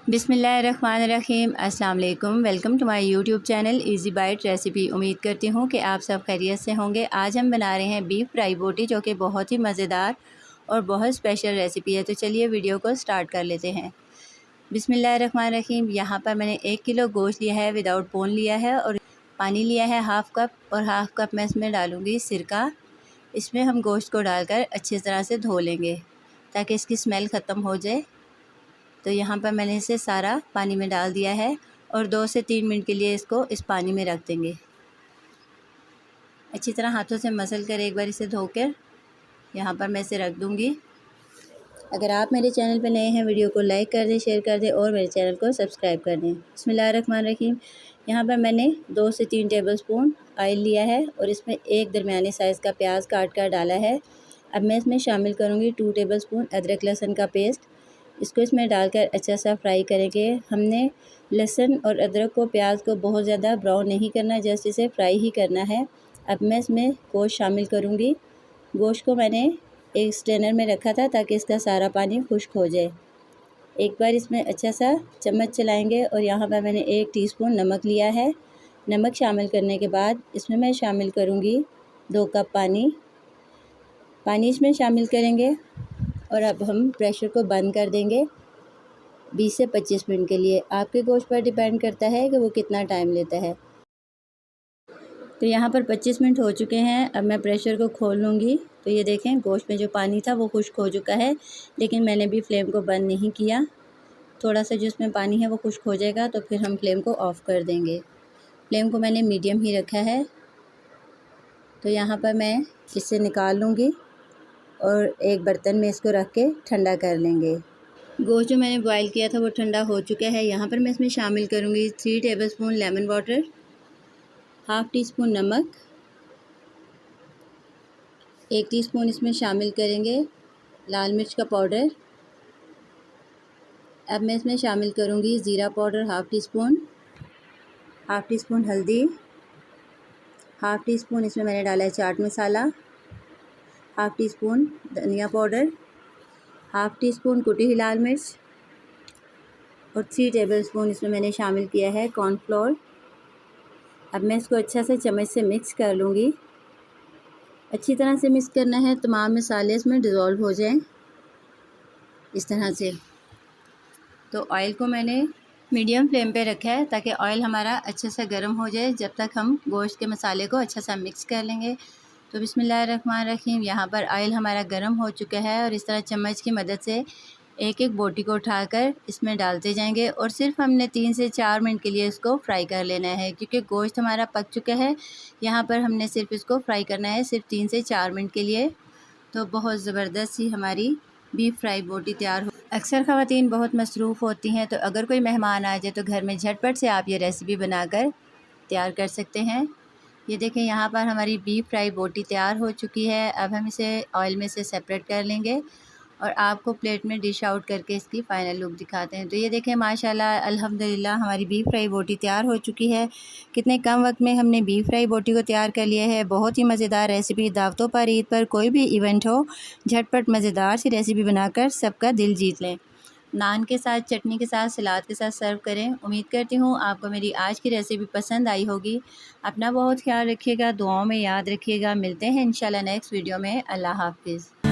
बिस्मिल्लाहिर्रहमानिर्रहीम। अस्सलाम वालेकुम। Welcome to my YouTube channel easy bite recipe. उम्मीद करती हूँ कि आप सब खैरियत से होंगे। आज हम बना रहे हैं बीफ फ्राई बोटी, जो कि बहुत ही मज़ेदार और बहुत स्पेशल रेसिपी है। तो चलिए वीडियो को स्टार्ट कर लेते हैं। बिस्मिल्लाहिर्रहमानिर्रहीम। यहाँ पर मैंने 1 किलो गोश्त लिया है, विदाउट बोन लिया है, और पानी लिया है हाफ़ कप, और हाफ़ कप मैं इसमें डालूँगी सिरका। इसमें हम गोश्त को डालकर अच्छी तरह से धो लेंगे ताकि इसकी स्मेल ख़त्म हो जाए। तो यहाँ पर मैंने इसे सारा पानी में डाल दिया है और 2 से 3 मिनट के लिए इसको इस पानी में रख देंगे। अच्छी तरह हाथों से मसल कर एक बार इसे धोकर यहाँ पर मैं इसे रख दूँगी। अगर आप मेरे चैनल पर नए हैं, वीडियो को लाइक कर दें, शेयर कर दें और मेरे चैनल को सब्सक्राइब कर दें। बिस्मिल्लाहिर्रहमानिर्रहीम। यहाँ पर मैंने 2 से 3 टेबलस्पून ऑयल लिया है और इसमें एक दरमियाने साइज़ का प्याज काट कर डाला है। अब मैं इसमें शामिल करूँगी 2 टेबलस्पून अदरक लहसुन का पेस्ट। इसको इसमें डालकर अच्छा सा फ्राई करेंगे। हमने लहसुन और अदरक को, प्याज को बहुत ज़्यादा ब्राउन नहीं करना, जस्ट इसे फ्राई ही करना है। अब मैं इसमें गोश्त शामिल करूँगी। गोश्त को मैंने एक स्ट्रेनर में रखा था ताकि इसका सारा पानी खुश्क हो जाए। एक बार इसमें अच्छा सा चम्मच चलाएंगे और यहाँ पर मैंने 1 टीस्पून नमक लिया है। नमक शामिल करने के बाद इसमें मैं शामिल करूँगी 2 कप पानी। पानी इसमें शामिल करेंगे और अब हम प्रेशर को बंद कर देंगे 20 से 25 मिनट के लिए। आपके गोश्त पर डिपेंड करता है कि वो कितना टाइम लेता है। तो यहाँ पर 25 मिनट हो चुके हैं। अब मैं प्रेशर को खोल लूँगी। तो ये देखें, गोश्त में जो पानी था वो खुश्क हो चुका है, लेकिन मैंने भी फ्लेम को बंद नहीं किया। थोड़ा सा जो इसमें पानी है वो खुश्क हो जाएगा तो फिर हम फ्लेम को ऑफ़ कर देंगे। फ्लेम को मैंने मीडियम ही रखा है। तो यहाँ पर मैं इसे निकाल लूँगी और एक बर्तन में इसको रख के ठंडा कर लेंगे। गोश्त जो मैंने बॉईल किया था वो ठंडा हो चुका है। यहाँ पर मैं इसमें शामिल करूँगी 3 tablespoon lemon water, half tea spoon नमक, 1 टीस्पून इसमें शामिल करेंगे लाल मिर्च का पाउडर। अब मैं इसमें शामिल करूँगी ज़ीरा पाउडर हाफ़ टी स्पून हल्दी, हाफ़ टी स्पून इसमें मैंने डाला है chaat masala, half tea spoon धनिया पाउडर, हाफ़ टी स्पून कुटी हुई लाल मिर्च और 3 टेबलस्पून इसमें मैंने शामिल किया है कॉर्नफ्लोर। अब मैं इसको अच्छा से चम्मच से मिक्स कर लूँगी। अच्छी तरह से मिक्स करना है, तमाम मसाले इसमें डिज़ोल्व हो जाएं इस तरह से। तो ऑयल को मैंने मीडियम फ्लेम पे रखा है ताकि ऑयल हमारा अच्छे से गर्म हो जाए, जब तक हम गोश्त के मसाले को अच्छा सा मिक्स कर लेंगे। तो बिस्मिल्लाहिर्रहमानिर्रहीम। यहाँ पर ऑयल हमारा गर्म हो चुका है और इस तरह चम्मच की मदद से एक एक बोटी को उठाकर इसमें डालते जाएंगे और सिर्फ हमने 3 से 4 मिनट के लिए इसको फ्राई कर लेना है, क्योंकि गोश्त हमारा पक चुका है। यहाँ पर हमने सिर्फ इसको फ्राई करना है सिर्फ 3 से 4 मिनट के लिए। तो बहुत ज़बरदस्त सी हमारी बीफ फ्राई बोटी तैयार हो। अक्सर ख़वातीन बहुत मसरूफ़ होती हैं, तो अगर कोई मेहमान आ जाए तो घर में झटपट से आप ये रेसिपी बनाकर तैयार कर सकते हैं। ये देखें, यहाँ पर हमारी बीफ फ्राई बोटी तैयार हो चुकी है। अब हम इसे ऑयल में से सेपरेट कर लेंगे और आपको प्लेट में डिश आउट करके इसकी फ़ाइनल लुक दिखाते हैं। तो ये देखें, माशाल्लाह अल्हम्दुलिल्लाह हमारी बीफ फ्राई बोटी तैयार हो चुकी है। कितने कम वक्त में हमने बीफ फ्राई बोटी को तैयार कर लिया है। बहुत ही मज़ेदार रेसिपी, दावतों पर, ईद पर, कोई भी इवेंट हो, झटपट मज़ेदार सी रेसिपी बनाकर सबका दिल जीत लें। नान के साथ, चटनी के साथ, सलाद के साथ सर्व करें। उम्मीद करती हूँ आपको मेरी आज की रेसिपी पसंद आई होगी। अपना बहुत ख्याल रखिएगा, दुआओं में याद रखिएगा। मिलते हैं इंशाल्लाह नेक्स्ट वीडियो में। अल्लाह हाफ़िज़।